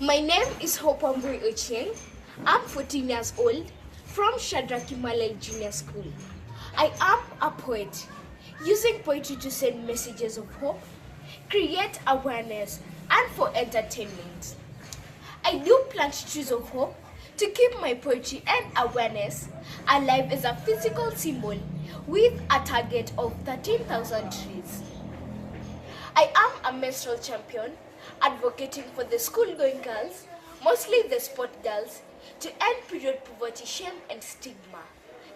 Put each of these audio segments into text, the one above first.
My name is Hopambui Ocheng. I'm 14 years old from Shadrach Malel Junior School. I am a poet, using poetry to send messages of hope, create awareness, and for entertainment. I do plant trees of hope to keep my poetry and awareness alive as a physical symbol with a target of 13,000 trees. I am a menstrual champion, advocating for the school-going girls, mostly the sport girls, to end period poverty, shame, and stigma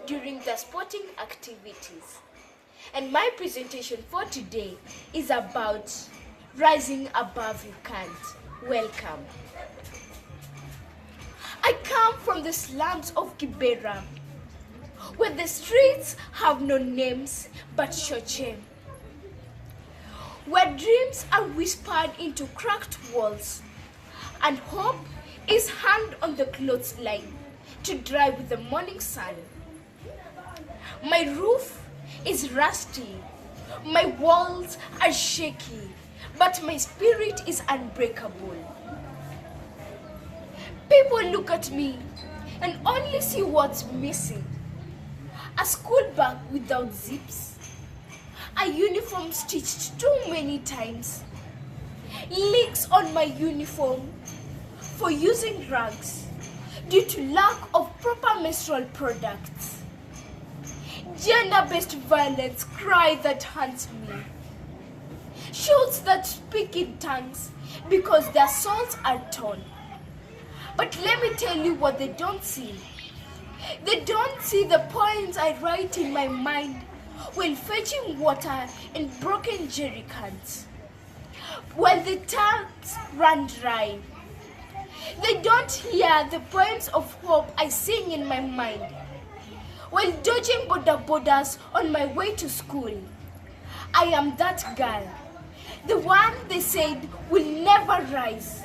during their sporting activities. And my presentation for today is about rising above you can't. Welcome. I come from the slums of Kibera, where the streets have no names but shochem, where dreams are whispered into cracked walls, and hope is hung on the clothesline to dry with the morning sun. My roof is rusty, my walls are shaky, but my spirit is unbreakable. People look at me and only see what's missing: a school bag without zips, a uniform stitched too many times, leaks on my uniform for using rags due to lack of proper menstrual products, gender-based violence cry that haunts me, shouts that speak in tongues because their souls are torn. But let me tell you what they don't see. They don't see the poems I write in my mind while fetching water in broken jerry cans, while the taps run dry. They don't hear the poems of hope I sing in my mind while dodging borders on my way to school. I am that girl, the one they said will never rise,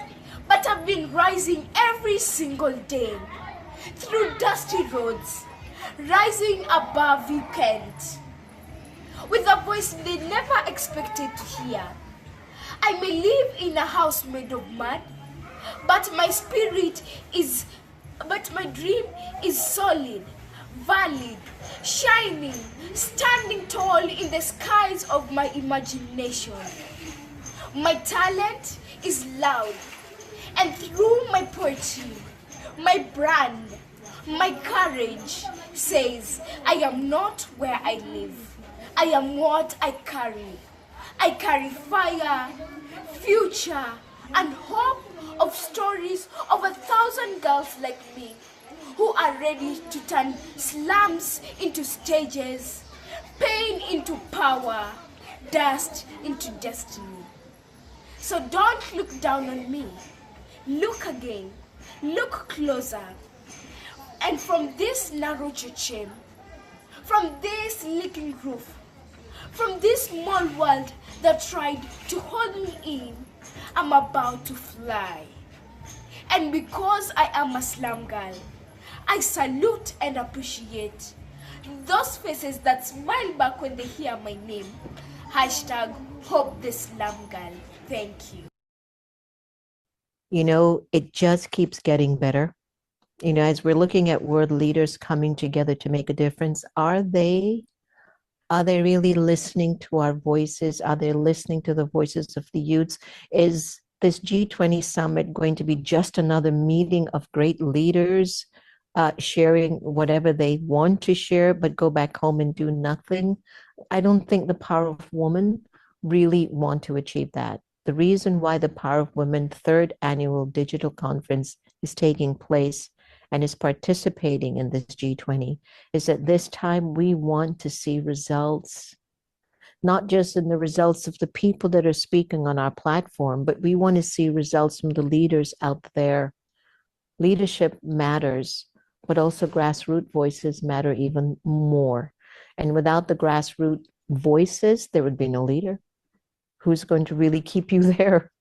but I've been rising every single day through dusty roads, rising above you can't, with a voice they never expected to hear. I may live in a house made of mud, but my dream is solid, valid, shining, standing tall in the skies of my imagination. My talent is loud, and through my poetry, my brand, my courage says, I am not where I live. I am what I carry. I carry fire, future, and hope of stories of 1,000 girls like me who are ready to turn slums into stages, pain into power, dust into destiny. So don't look down on me. Look again, look closer, and from this narrow chochem, from this leaking roof, from this small world that tried to hold me in, I'm about to fly. And because I am a slum girl, I salute and appreciate those faces that smile back when they hear my name. Hashtag Hope the Slum Girl. Thank you. You know, it just keeps getting better. You know, as we're looking at world leaders coming together to make a difference, are they really listening to our voices? Are they listening to the voices of the youths? Is this G20 summit going to be just another meeting of great leaders sharing whatever they want to share, but go back home and do nothing? I don't think the Power of Women really want to achieve that. The reason why the Power of Women third annual digital conference is taking place and is participating in this G20 is that this time we want to see results, not just in the results of the people that are speaking on our platform, but we want to see results from the leaders out there. Leadership matters, but also grassroots voices matter even more. And without the grassroots voices, there would be no leader. Who's going to really keep you there?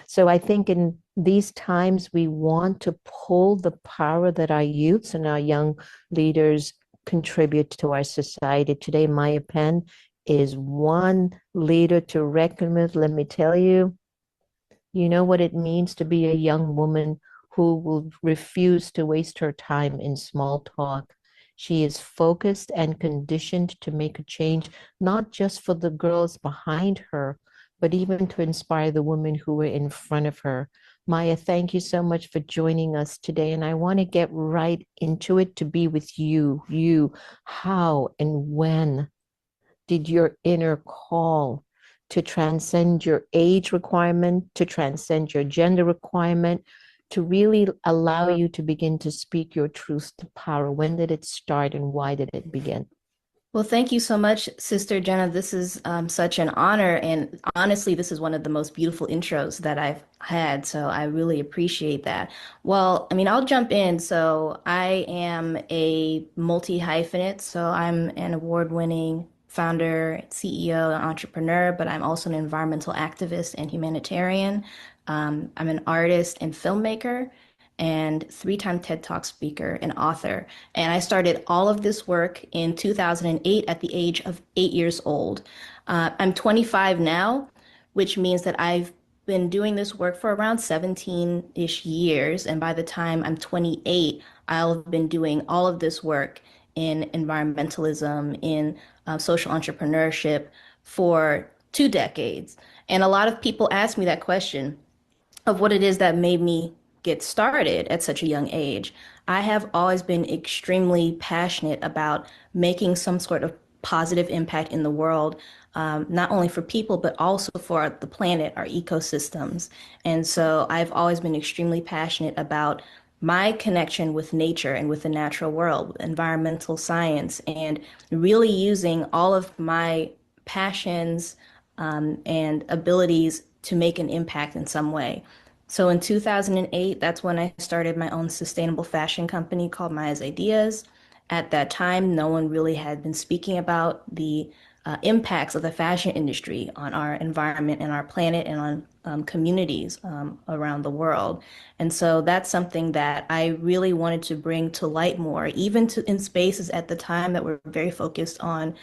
So I think in these times, we want to pull the power that our youths and our young leaders contribute to our society. Today, Maya Penn is one leader to reckon with. Let me tell you, You know what it means to be a young woman who will refuse to waste her time in small talk. She is focused and conditioned to make a change, not just for the girls behind her, but even to inspire the women who were in front of her. Maya, thank you so much for joining us today. And I want to get right into it to be with you. How and when did your inner call to transcend your age requirement, to transcend your gender requirement, to really allow you to begin to speak your truth to power? When did it start and why did it begin? Well, thank you so much, Sister Jenna. This is such an honor. And honestly, this is one of the most beautiful intros that I've had. So I really appreciate that. Well, I mean, I'll jump in. So I am a multi-hyphenate. So I'm an award-winning founder, CEO, and entrepreneur, but I'm also an environmental activist and humanitarian. I'm an artist and filmmaker and three-time TED Talk speaker and author. And I started all of this work in 2008 at the age of 8 years old. I'm 25 now, which means that I've been doing this work for around 17-ish years. And by the time I'm 28, I'll have been doing all of this work in environmentalism, in social entrepreneurship for 2 decades. And a lot of people ask me that question of what it is that made me get started at such a young age. I have always been extremely passionate about making some sort of positive impact in the world, not only for people, but also for the planet, our ecosystems. And so I've always been extremely passionate about my connection with nature and with the natural world, environmental science, and really using all of my passions and abilities to make an impact in some way. So in 2008, that's when I started my own sustainable fashion company called Maya's Ideas. At that time, no one really had been speaking about the impacts of the fashion industry on our environment and our planet and on communities around the world. And so that's something that I really wanted to bring to light more, even to in spaces at the time that were very focused on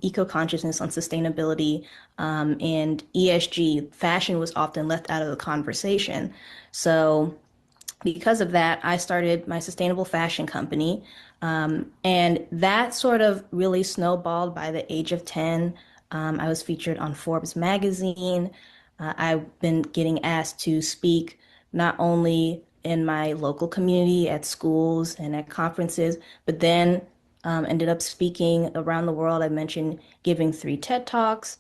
eco-consciousness, on sustainability, and ESG. Fashion was often left out of the conversation. So because of that, I started my sustainable fashion company. And that sort of really snowballed by the age of 10. I was featured on Forbes magazine. I've been getting asked to speak not only in my local community, at schools and at conferences, but then ended up speaking around the world. I mentioned giving 3 TED Talks,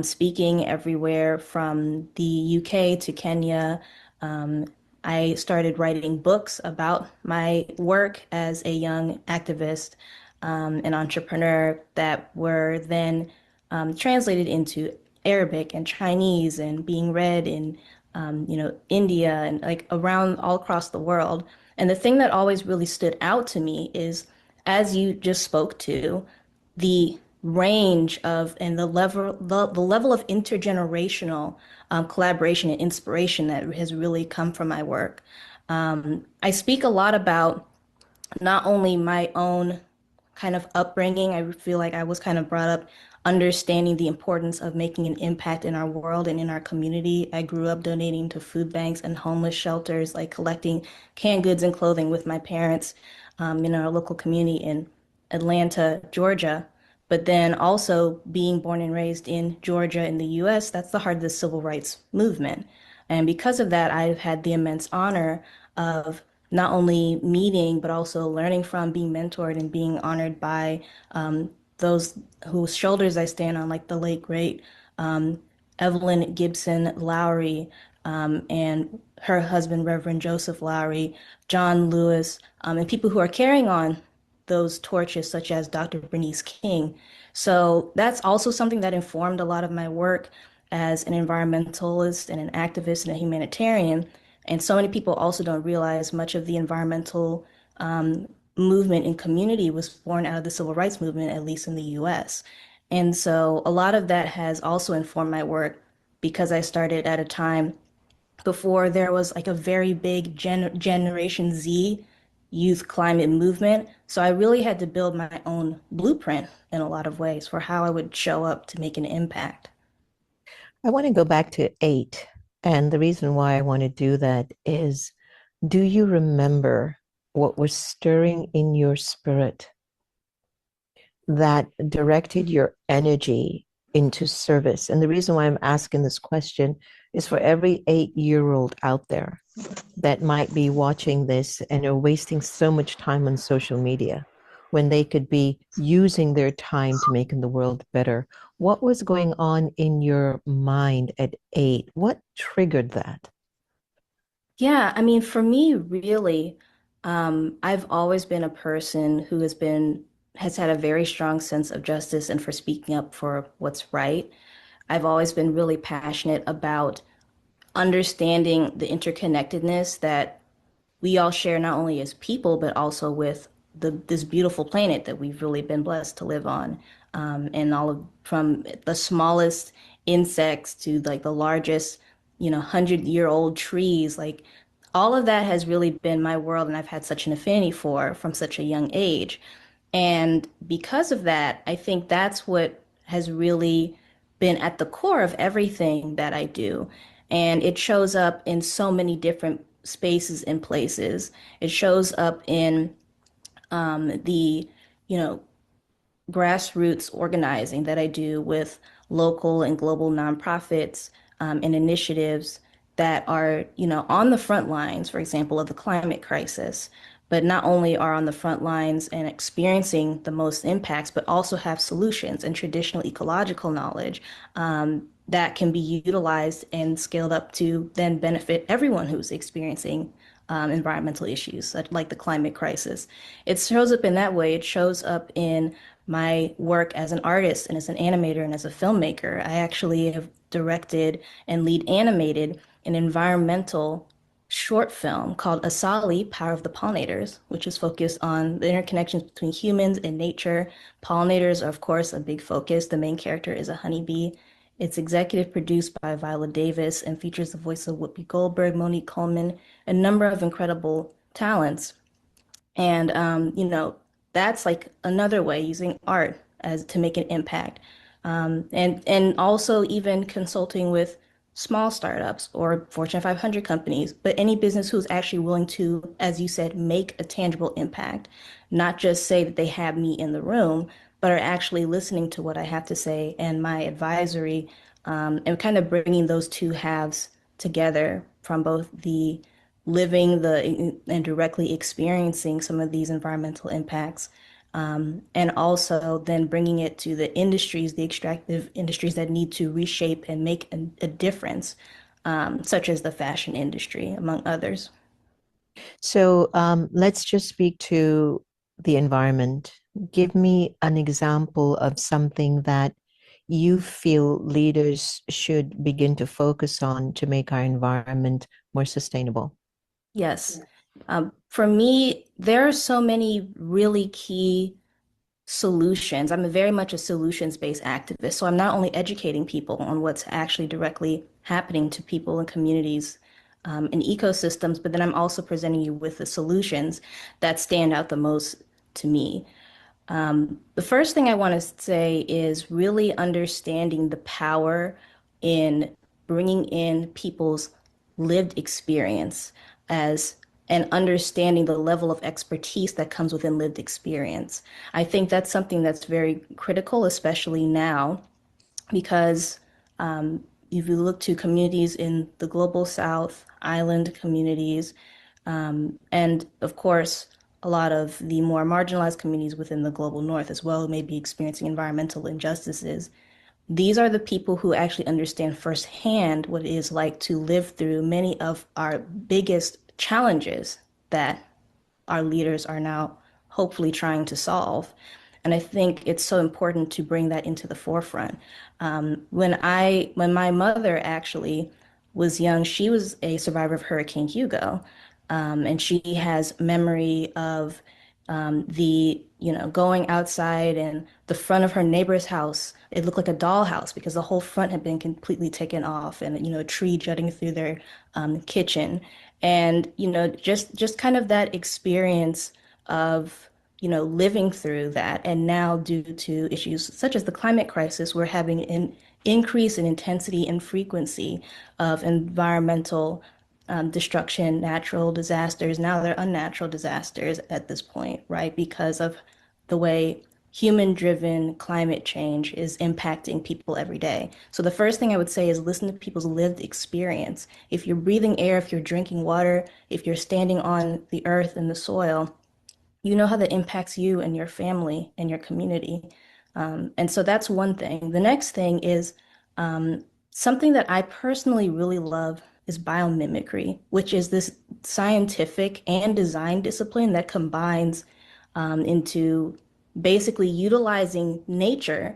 speaking everywhere from the UK to Kenya. Um, I started writing books about my work as a young activist and entrepreneur that were then translated into Arabic and Chinese and being read in India and like around all across the world. And the thing that always really stood out to me is, as you just spoke to, the range of and the level of intergenerational collaboration and inspiration that has really come from my work. I speak a lot about not only my own kind of upbringing. I feel like I was kind of brought up understanding the importance of making an impact in our world and in our community. I grew up donating to food banks and homeless shelters, like collecting canned goods and clothing with my parents in our local community in Atlanta, Georgia. But then also being born and raised in Georgia in the US, that's the heart of the civil rights movement. And because of that, I've had the immense honor of not only meeting, but also learning from, being mentored, and being honored by those whose shoulders I stand on, like the late, great um, Evelyn Gibson Lowry and her husband, Reverend Joseph Lowry, John Lewis, and people who are carrying on those torches, such as Dr. Bernice King. So that's also something that informed a lot of my work as an environmentalist and an activist and a humanitarian. And so many people also don't realize much of the environmental movement and community was born out of the civil rights movement, at least in the US. And so a lot of that has also informed my work because I started at a time before there was like a very big Generation Z youth climate movement. So I really had to build my own blueprint in a lot of ways for how I would show up to make an impact. I want to go back to eight. And the reason why I want to do that is, do you remember what was stirring in your spirit that directed your energy into service? And the reason why I'm asking this question is for every 8-year-old out there that might be watching this and are wasting so much time on social media when they could be using their time to making the world better. What was going on in your mind at 8? What triggered that? Yeah, I mean, for me, really, I've always been a person who has had a very strong sense of justice and for speaking up for what's right. I've always been really passionate about understanding the interconnectedness that we all share not only as people, but also with this beautiful planet that we've really been blessed to live on. And all of from the smallest insects to like the largest, 100-year-old trees, like all of that has really been my world, and I've had such an affinity for from such a young age. And because of that, I think that's what has really been at the core of everything that I do. And it shows up in so many different spaces and places. It shows up in the, you know, grassroots organizing that I do with local and global nonprofits and initiatives that are, on the front lines, for example, of the climate crisis, but not only are on the front lines and experiencing the most impacts, but also have solutions and traditional ecological knowledge that can be utilized and scaled up to then benefit everyone who's experiencing environmental issues, like the climate crisis. It shows up in that way. It shows up in my work as an artist and as an animator and as a filmmaker. I actually have directed and lead animated an environmental short film called Asali, Power of the Pollinators, which is focused on the interconnections between humans and nature. Pollinators are, of course, a big focus. The main character is a honeybee. It's executive produced by Viola Davis and features the voice of Whoopi Goldberg, Monique Coleman, a number of incredible talents. And that's like another way using art as to make an impact. And also even consulting with small startups or Fortune 500 companies, but any business who's actually willing to, as you said, make a tangible impact, not just say that they have me in the room, but are actually listening to what I have to say and my advisory, and kind of bringing those two halves together from both the living the and directly experiencing some of these environmental impacts, and also then bringing it to the industries, the extractive industries that need to reshape and make a difference, such as the fashion industry, among others. So let's just speak to the environment. Give me an example of something that you feel leaders should begin to focus on to make our environment more sustainable. Yes. For me, there are so many really key solutions. I'm very much a solutions-based activist. So I'm not only educating people on what's actually directly happening to people and communities and ecosystems, but then I'm also presenting you with the solutions that stand out the most to me. The first thing I want to say is really understanding the power in bringing in people's lived experience as and understanding the level of expertise that comes within lived experience. I think that's something that's very critical, especially now, because if you look to communities in the global South, island communities, and of course, a lot of the more marginalized communities within the global North as well, who may be experiencing environmental injustices. These are the people who actually understand firsthand what it is like to live through many of our biggest challenges that our leaders are now hopefully trying to solve. And I think it's so important to bring that into the forefront. When my mother actually was young, she was a survivor of Hurricane Hugo, and she has memory of going outside and the front of her neighbor's house. It looked like a dollhouse because the whole front had been completely taken off, and a tree jutting through their kitchen, and just kind of that experience of living through that. And now, due to issues such as the climate crisis, we're having an increase in intensity and frequency of environmental destruction, natural disasters. Now they're unnatural disasters at this point, right? Because of the way human-driven climate change is impacting people every day. So the first thing I would say is listen to people's lived experience. If you're breathing air, if you're drinking water, if you're standing on the earth and the soil, you know how that impacts you and your family and your community. And so that's one thing. The next thing is something that I personally really love is biomimicry, which is this scientific and design discipline that combines into basically utilizing nature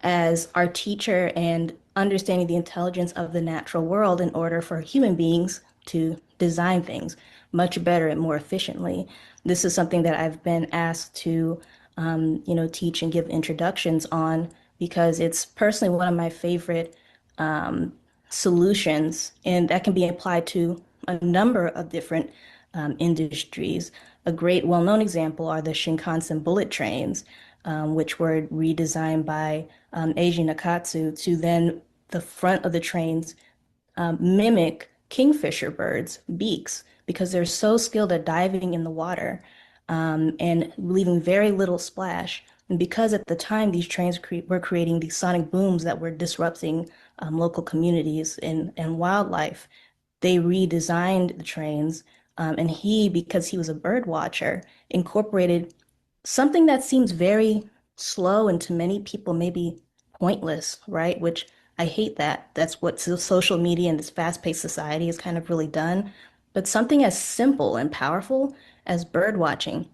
as our teacher and understanding the intelligence of the natural world in order for human beings to design things much better and more efficiently. This is something that I've been asked to, teach and give introductions on because it's personally one of my favorite solutions, and that can be applied to a number of different industries. A great well-known example are the Shinkansen bullet trains, which were redesigned by Eiji Nakatsu to then the front of the trains mimic kingfisher birds' beaks because they're so skilled at diving in the water and leaving very little splash. And because at the time these trains were creating these sonic booms that were disrupting local communities and wildlife, they redesigned the trains. And he, because he was a bird watcher, incorporated something that seems very slow and to many people maybe pointless, right? Which I hate that. That's what social media and this fast-paced society has kind of really done. But something as simple and powerful as bird watching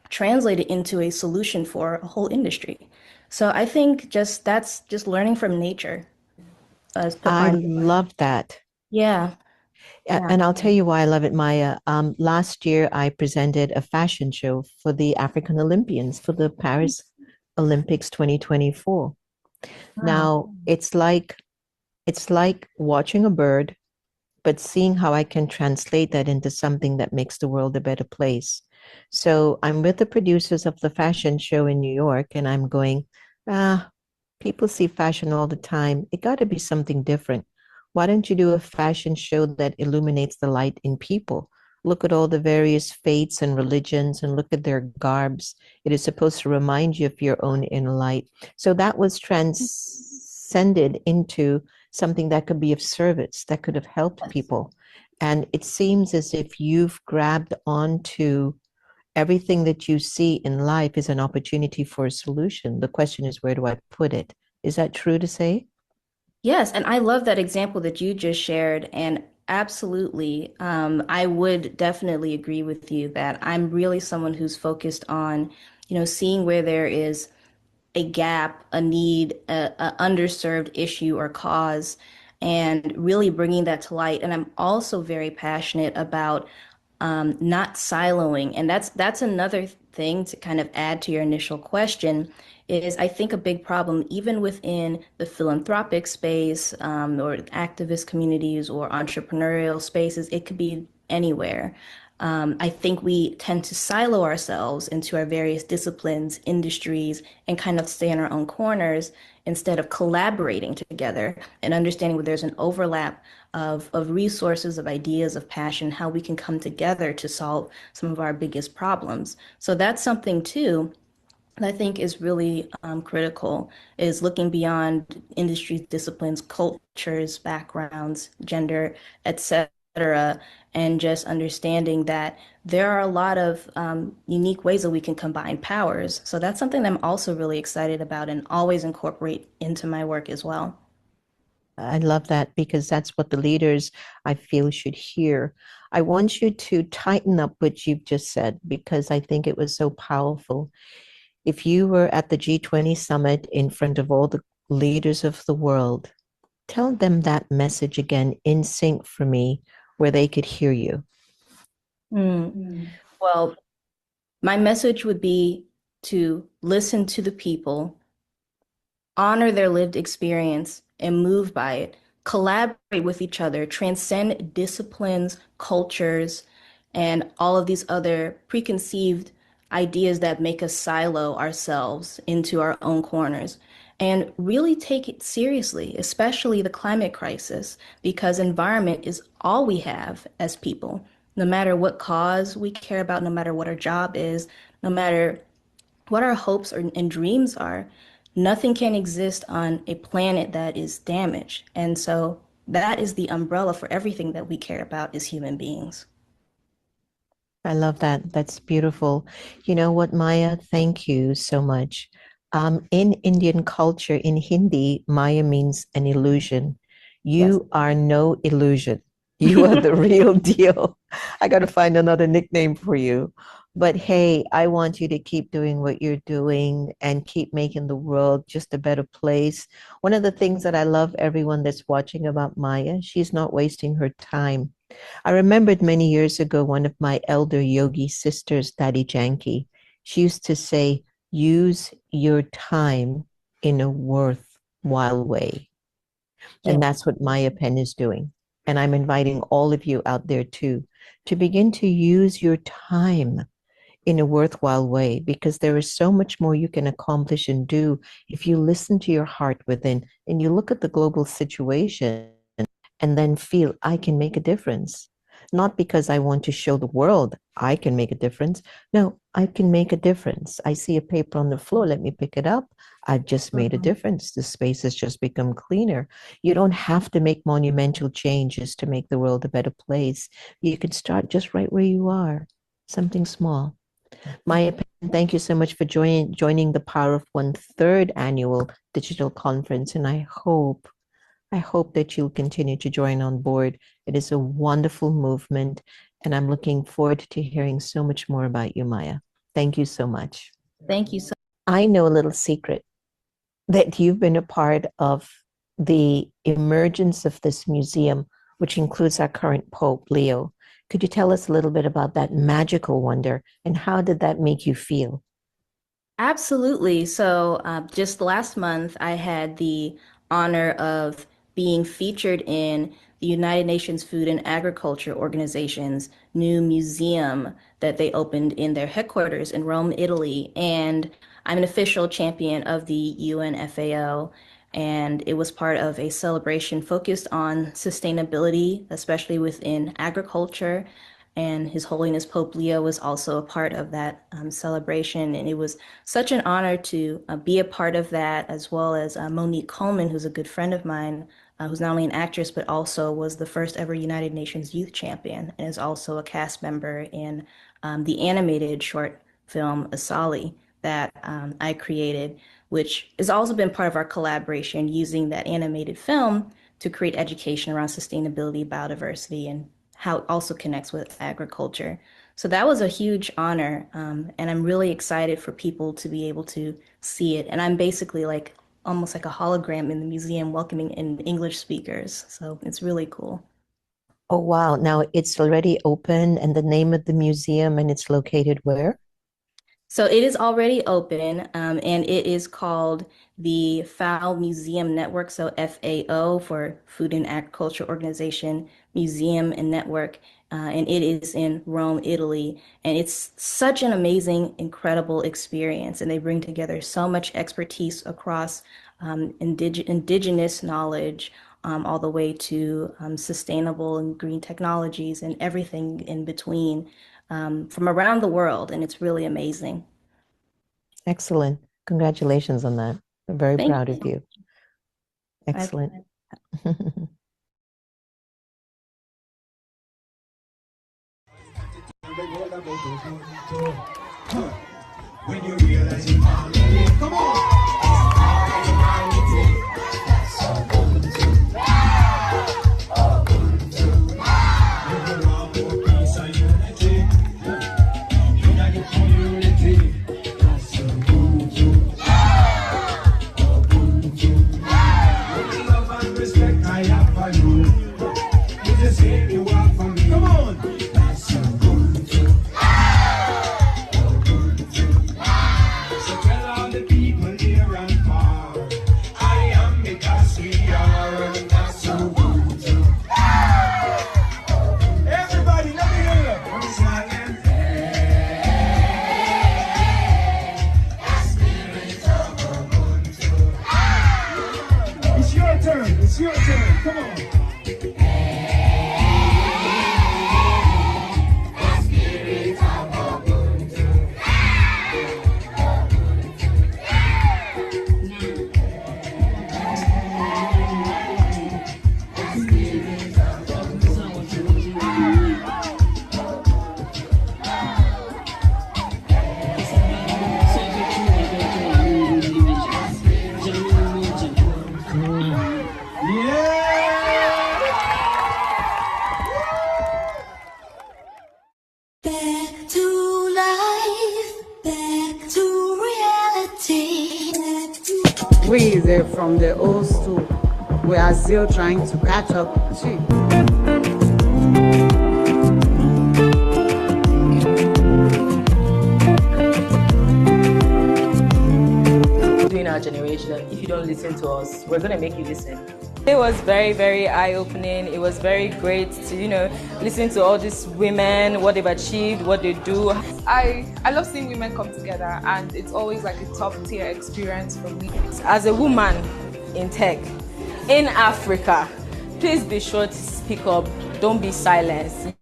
translated into a solution for a whole industry. So I think that's just learning from nature to I find. love that. Yeah, yeah. And I'll tell you why I love it, Maya. Last year, I presented a fashion show for the African Olympians for the Paris Olympics 2024. Wow. Now, it's like watching a bird, but seeing how I can translate that into something that makes the world a better place. So I'm with the producers of the fashion show in New York, and I'm going, ah, people see fashion all the time. It got to be something different. Why don't you do a fashion show that illuminates the light in people? Look at all the various faiths and religions and look at their garbs. It is supposed to remind you of your own inner light. So that was transcended into something that could be of service, that could have helped people. And it seems as if you've grabbed onto everything that you see in life is an opportunity for a solution. The question is, where do I put it? Is that true to say? Yes, and I love that example that you just shared. And absolutely, I would definitely agree with you that I'm really someone who's focused on, seeing where there is a gap, a need, a underserved issue or cause, and really bringing that to light. And I'm also very passionate about not siloing. And that's another thing to kind of add to your initial question is I think a big problem, even within the philanthropic space or activist communities or entrepreneurial spaces, it could be anywhere. I think we tend to silo ourselves into our various disciplines, industries, and kind of stay in our own corners instead of collaborating together and understanding where there's an overlap of resources, of ideas, of passion, how we can come together to solve some of our biggest problems. So that's something too that I think is really critical is looking beyond industry disciplines, cultures, backgrounds, gender, etc., and just understanding that there are a lot of unique ways that we can combine powers. So that's something that I'm also really excited about and always incorporate into my work as well. I love that because that's what the leaders I feel should hear. I want you to tighten up what you've just said because I think it was so powerful. If you were at the G20 summit in front of all the leaders of the world, tell them that message again in sync for me where they could hear you. Mm. Well, my message would be to listen to the people, honor their lived experience, and move by it. Collaborate with each other, transcend disciplines, cultures, and all of these other preconceived ideas that make us silo ourselves into our own corners. and really take it seriously, especially the climate crisis, because environment is all we have as people. No matter what cause we care about, no matter what our job is, no matter what our hopes and dreams are, nothing can exist on a planet that is damaged. And so that is the umbrella for everything that we care about as human beings. I love that. That's beautiful. You know what, Maya? Thank you so much. In Indian culture, in Hindi, Maya means an illusion. Yes. You are no illusion. You are the real deal. I got to find another nickname for you. But hey, I want you to keep doing what you're doing and keep making the world just a better place. One of the things that I love everyone that's watching about Maya, she's not wasting her time. I remembered many years ago, one of my elder yogi sisters, Daddy Janki, she used to say, use your time in a worthwhile way. Yeah. And that's what Maya Penn is doing. And I'm inviting all of you out there too, to begin to use your time in a worthwhile way, because there is so much more you can accomplish and do if you listen to your heart within and you look at the global situation and then feel I can make a difference. Not because I want to show the world I can make a difference. No, I can make a difference. I see a paper on the floor. Let me pick it up. I've just made a difference. The space has just become cleaner. You don't have to make monumental changes to make the world a better place. You can start just right where you are, something small. Maya Penn, thank you so much for joining the Power of One third annual digital conference. And I hope that you'll continue to join on board. It is a wonderful movement, and I'm looking forward to hearing so much more about you, Maya. Thank you so much. Thank you so I know a little secret that you've been a part of the emergence of this museum, which includes our current Pope, Leo. Could you tell us a little bit about that magical wonder and how did that make you feel? Absolutely. So, just last month, I had the honor of being featured in the United Nations Food and Agriculture Organization's new museum that they opened in their headquarters in Rome, Italy. And I'm an official champion of the UNFAO. And it was part of a celebration focused on sustainability, especially within agriculture. And His Holiness Pope Leo was also a part of that celebration. And it was such an honor to be a part of that, as well as Monique Coleman, who's a good friend of mine, who's not only an actress, but also was the first ever United Nations Youth Champion and is also a cast member in the animated short film Asali that I created, which has also been part of our collaboration using that animated film to create education around sustainability, biodiversity, and how it also connects with agriculture. So that was a huge honor. And I'm really excited for people to be able to see it. And I'm basically like almost like a hologram in the museum welcoming in English speakers. So it's really cool. Oh, wow. Now it's already open and the name of the museum and it's located where? So it is already open, and it is called the FAO Museum Network. So FAO for Food and Agriculture Organization Museum and Network. And it is in Rome, Italy. And it's such an amazing, incredible experience. And they bring together so much expertise across indigenous knowledge, all the way to sustainable and green technologies and everything in between from around the world, and it's really amazing. Excellent. Congratulations on that. I'm very Thank proud you. of you. I- Excellent. When you realize you are, come on. So tell all the people here. to life, back to reality. We there from the old school. We are still trying to catch up. During our generation, if you don't listen to us, we're going to make you listen. It was very, very eye-opening. It was very great to, listen to all these women, what they've achieved, what they do. I love seeing women come together, and it's always like a top-tier experience for me. As a woman in tech, in Africa, please be sure to speak up. Don't be silenced.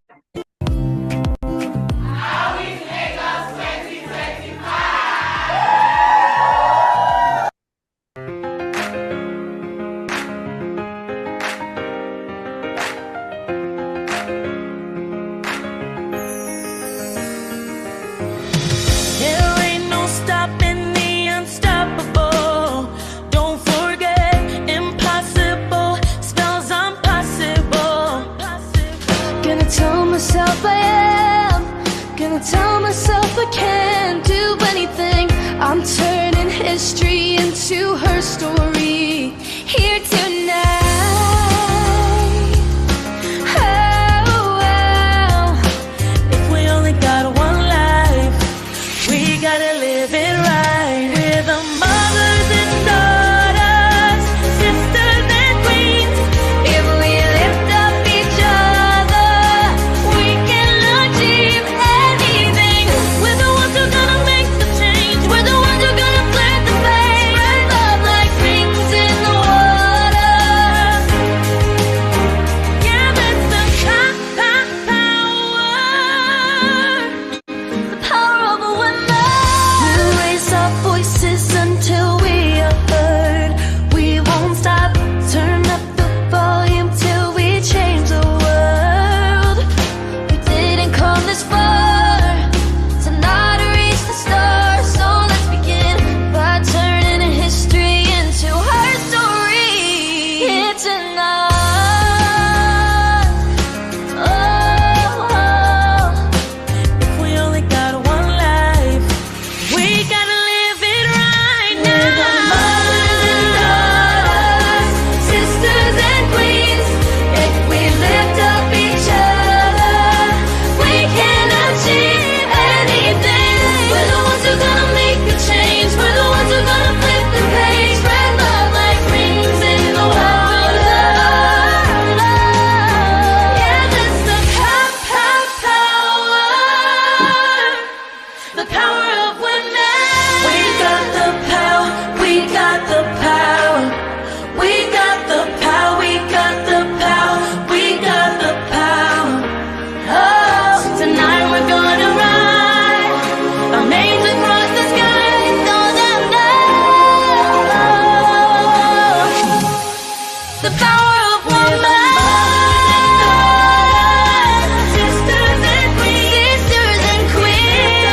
Tell myself I can't do anything. I'm turning history into her story here tonight. Oh, if we only got one life, we gotta live it right. We're the mothers and daughters, sisters and queens. If we lift up each other, we can achieve anything. We're the ones who are gonna make the change. We're the ones who are gonna flip the page. Spread love like rings in the water. Yeah, that's the power of a woman. We'll raise our voices until we are heard. We won't stop. Turn up the volume till we change the world. We didn't come this far to not reach the stars. So let's begin by turning history into her story. It's enough. Oh, if we only got one life, we gotta live it right now. We're the mothers and daughters, sisters and queens. If we lift up each other, we can achieve anything. We're the ones who are gonna make a change. We're the ones who are gonna flip the page. Spread love like rings in the water. Yeah, that's the power of women. We got the power. We got the power. We got the power. We got the power. We got the power. Oh, tonight we're gonna ride. Our names across the sky, so them know the power of woman. Sisters and queens, sisters and queens.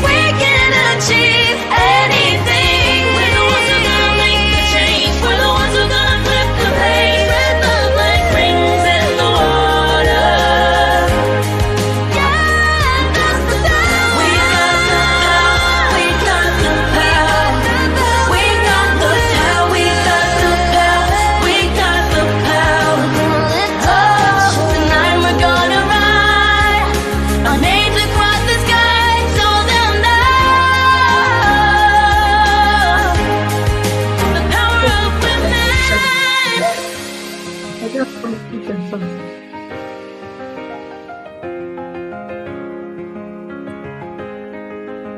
We can achieve anything. We're the ones who are gonna make the change. We're the ones who are gonna flip the page. Spread love like rings in the water. Yeah, that's the power. We got the power. We got the power. We got the power. We got the power. We got the power. Oh, tonight we're gonna ride. Our names across the sky, so they'll know the power of women.